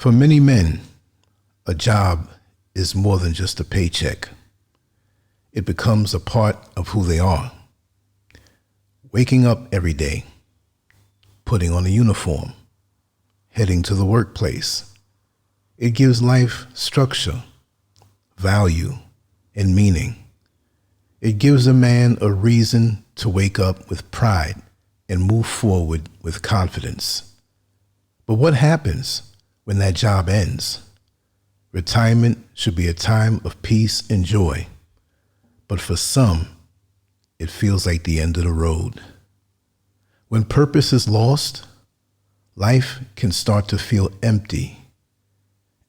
For many men, a job is more than just a paycheck. It becomes a part of who they are. Waking up every day, putting on a uniform, heading to the workplace. It gives life structure, value, and meaning. It gives a man a reason to wake up with pride and move forward with confidence. But what happens when that job ends? Retirement should be a time of peace and joy, but for some, it feels like the end of the road. When purpose is lost, life can start to feel empty.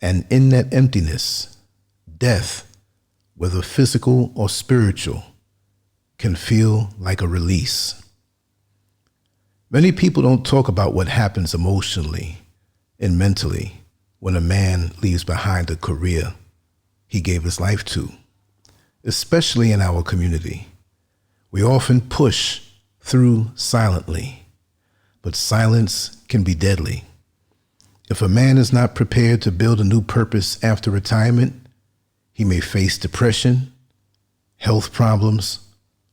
And in that emptiness, death, whether physical or spiritual, can feel like a release. Many people don't talk about what happens emotionally and mentally when a man leaves behind a career he gave his life to, especially in our community. We often push through silently, but silence can be deadly. If a man is not prepared to build a new purpose after retirement, he may face depression, health problems,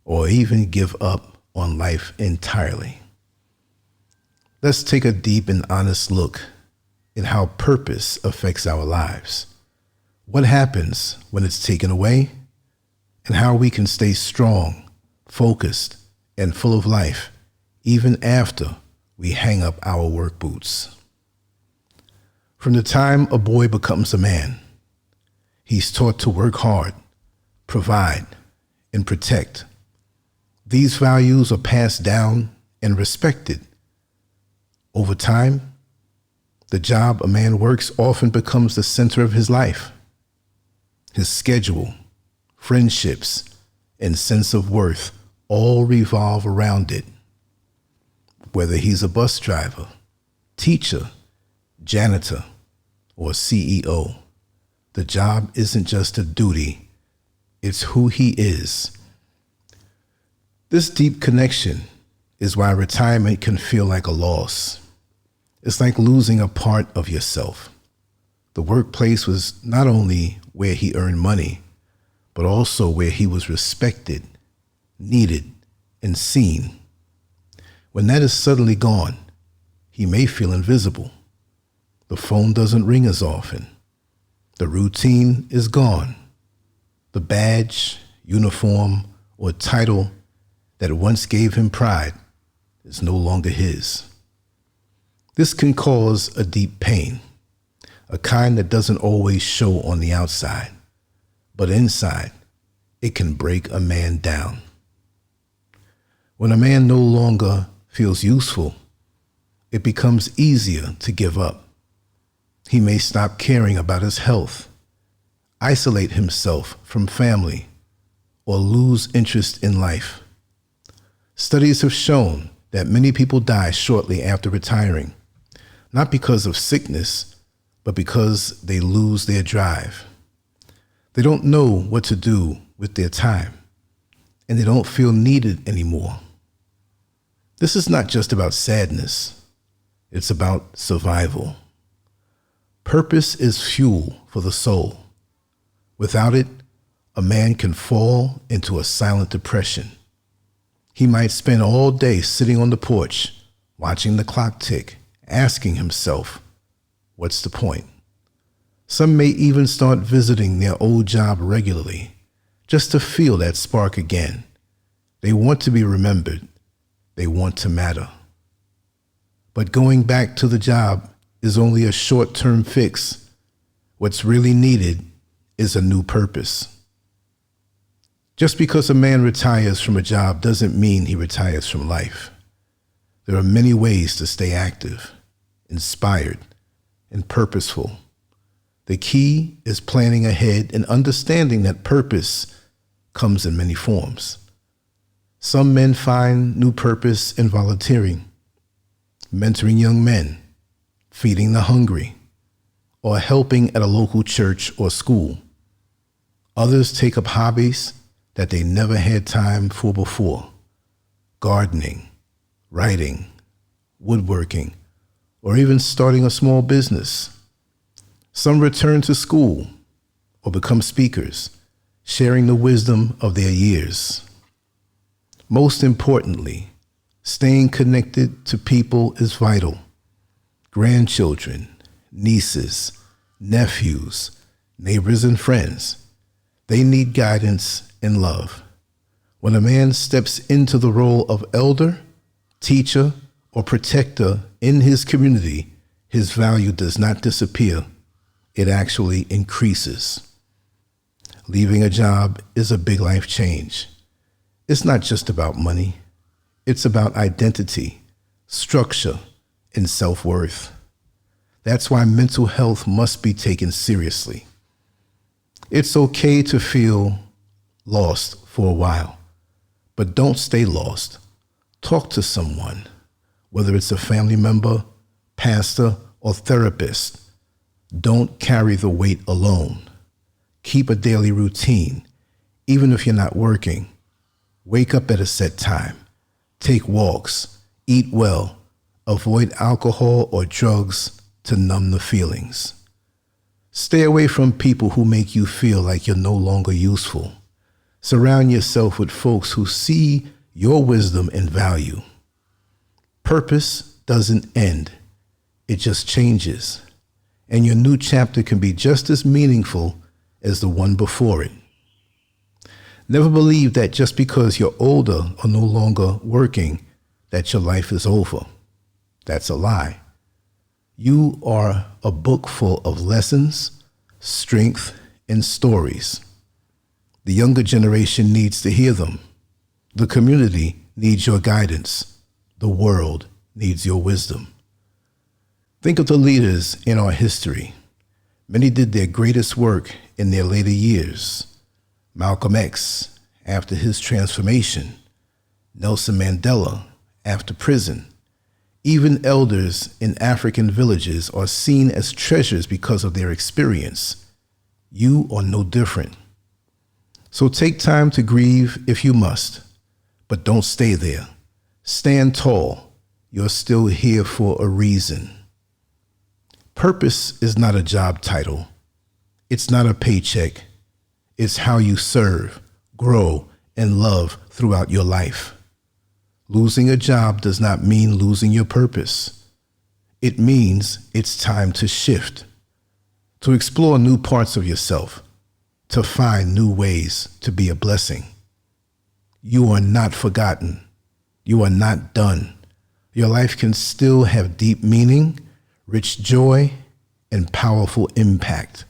or even give up on life entirely. Let's take a deep and honest look at how purpose affects our lives. What happens when it's taken away, and how we can stay strong, focused, and full of life even after we hang up our work boots. From the time a boy becomes a man, he's taught to work hard, provide, and protect. These values are passed down and respected. Over time, the job a man works often becomes the center of his life. His schedule, friendships, and sense of worth all revolve around it. Whether he's a bus driver, teacher, janitor, or CEO, the job isn't just a duty, it's who he is. This deep connection is why retirement can feel like a loss. It's like losing a part of yourself. The workplace was not only where he earned money, but also where he was respected, needed, and seen. When that is suddenly gone, he may feel invisible. The phone doesn't ring as often. The routine is gone. The badge, uniform, or title that once gave him pride is no longer his. This can cause a deep pain, a kind that doesn't always show on the outside, but inside, it can break a man down. When a man no longer feels useful, it becomes easier to give up. He may stop caring about his health, isolate himself from family, or lose interest in life. Studies have shown that many people die shortly after retiring, not because of sickness, but because they lose their drive. They don't know what to do with their time, and they don't feel needed anymore. This is not just about sadness, it's about survival. Purpose is fuel for the soul. Without it, a man can fall into a silent depression. He might spend all day sitting on the porch, watching the clock tick, asking himself, what's the point? Some may even start visiting their old job regularly, just to feel that spark again. They want to be remembered. They want to matter. But going back to the job is only a short-term fix. What's really needed is a new purpose. Just because a man retires from a job doesn't mean he retires from life. There are many ways to stay active, inspired, and purposeful. The key is planning ahead and understanding that purpose comes in many forms. Some men find new purpose in volunteering, mentoring young men, feeding the hungry, or helping at a local church or school. Others take up hobbies that they never had time for before: gardening, writing, woodworking, or even starting a small business. Some return to school or become speakers, sharing the wisdom of their years. Most importantly, staying connected to people is vital. Grandchildren, nieces, nephews, neighbors, and friends, they need guidance and love. When a man steps into the role of elder, teacher, or protector in his community, his value does not disappear. It actually increases. Leaving a job is a big life change. It's not just about money. It's about identity, structure, and self-worth. That's why mental health must be taken seriously. It's okay to feel lost for a while, but don't stay lost. Talk to someone, whether it's a family member, pastor, or therapist. Don't carry the weight alone. Keep a daily routine, even if you're not working. Wake up at a set time. Take walks. Eat well. Avoid alcohol or drugs to numb the feelings. Stay away from people who make you feel like you're no longer useful. Surround yourself with folks who see your wisdom and value. Purpose doesn't end. It just changes. And your new chapter can be just as meaningful as the one before it. Never believe that just because you're older or no longer working, that your life is over. That's a lie. You are a book full of lessons, strength, and stories. The younger generation needs to hear them. The community needs your guidance. The world needs your wisdom. Think of the leaders in our history. Many did their greatest work in their later years. Malcolm X, after his transformation. Nelson Mandela, after prison. Even elders in African villages are seen as treasures because of their experience. You are no different. So take time to grieve if you must, but don't stay there. Stand tall. You're still here for a reason. Purpose is not a job title. It's not a paycheck. It's how you serve, grow, and love throughout your life. Losing a job does not mean losing your purpose. It means it's time to shift, to explore new parts of yourself, to find new ways to be a blessing. You are not forgotten. You are not done. Your life can still have deep meaning, rich joy, and powerful impact.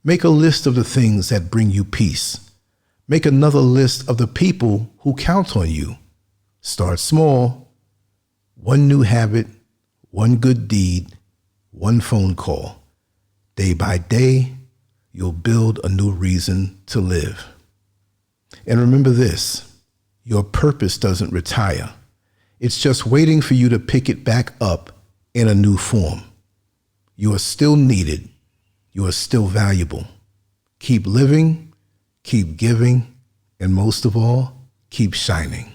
Make a list of the things that bring you peace. Make another list of the people who count on you. Start small. One new habit, one good deed, one phone call. Day by day, you'll build a new reason to live. And remember this, your purpose doesn't retire. It's just waiting for you to pick it back up in a new form. You are still needed. You are still valuable. Keep living, keep giving, and most of all, keep shining.